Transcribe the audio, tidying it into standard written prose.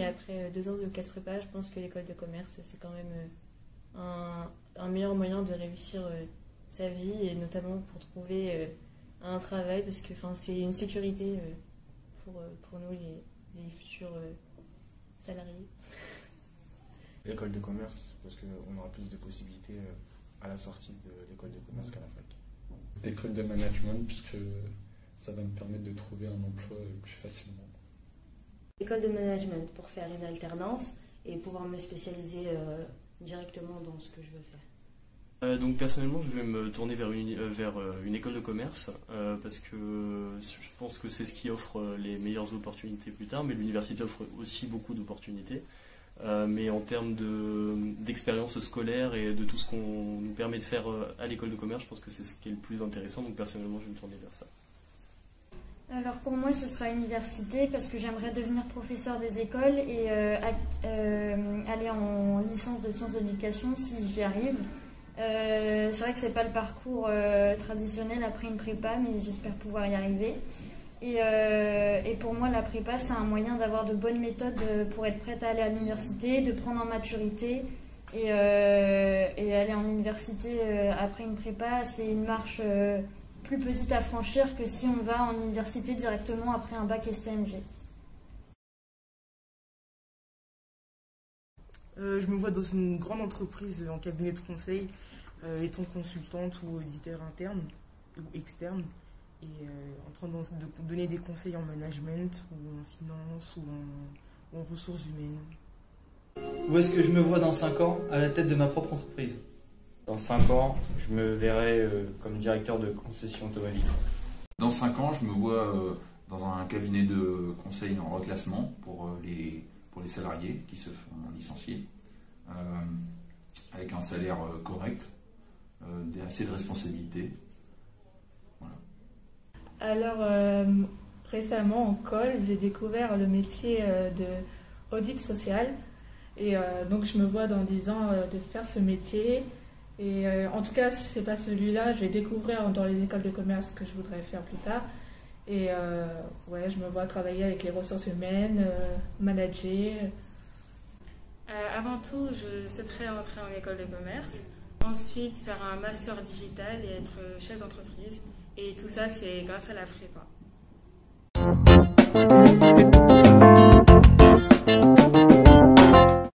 après 2 ans de classe prépa, je pense que l'école de commerce, c'est quand même un meilleur moyen de réussir sa vie, et notamment pour trouver un travail, parce que c'est une sécurité pour nous, les futurs salariés. L'école de commerce, parce qu'on aura plus de possibilités à la sortie de l'école de commerce qu'à la fac. L'école de management, puisque ça va me permettre de trouver un emploi plus facilement. L'école de management pour faire une alternance et pouvoir me spécialiser directement dans ce que je veux faire. Donc personnellement, je vais me tourner vers une école de commerce parce que je pense que c'est ce qui offre les meilleures opportunités plus tard, mais l'université offre aussi beaucoup d'opportunités. Mais en termes d'expérience scolaire et de tout ce qu'on nous permet de faire à l'école de commerce, je pense que c'est ce qui est le plus intéressant, donc personnellement je vais me tourner vers ça. Alors pour moi ce sera université parce que j'aimerais devenir professeur des écoles et aller en licence de sciences de l'éducation si j'y arrive. C'est vrai que c'est pas le parcours traditionnel après une prépa, mais j'espère pouvoir y arriver. Et pour moi, la prépa, c'est un moyen d'avoir de bonnes méthodes pour être prête à aller à l'université, de prendre en maturité. Et aller en université après une prépa, c'est une marche plus petite à franchir que si on va en université directement après un bac STMG. Je me vois dans une grande entreprise en cabinet de conseil, étant consultante ou auditeur interne ou externe. Et en train de donner des conseils en management, ou en finance, ou en ressources humaines. Où est-ce que je me vois dans 5 ans à la tête de ma propre entreprise? Dans 5 ans, je me verrai comme directeur de concession automobile. Dans 5 ans, je me vois dans un cabinet de conseil en reclassement pour les salariés qui se font licencier, avec un salaire correct, assez de responsabilités. Alors, récemment en Col, j'ai découvert le métier de audit social. Et donc, je me vois dans 10 ans de faire ce métier. Et en tout cas, si ce n'est pas celui-là, je vais découvrir dans les écoles de commerce que je voudrais faire plus tard. Et ouais, je me vois travailler avec les ressources humaines, manager. Avant tout, je souhaiterais entrer en école de commerce. Ensuite, faire un master digital et être chef d'entreprise. Et tout ça, c'est grâce à la prépa.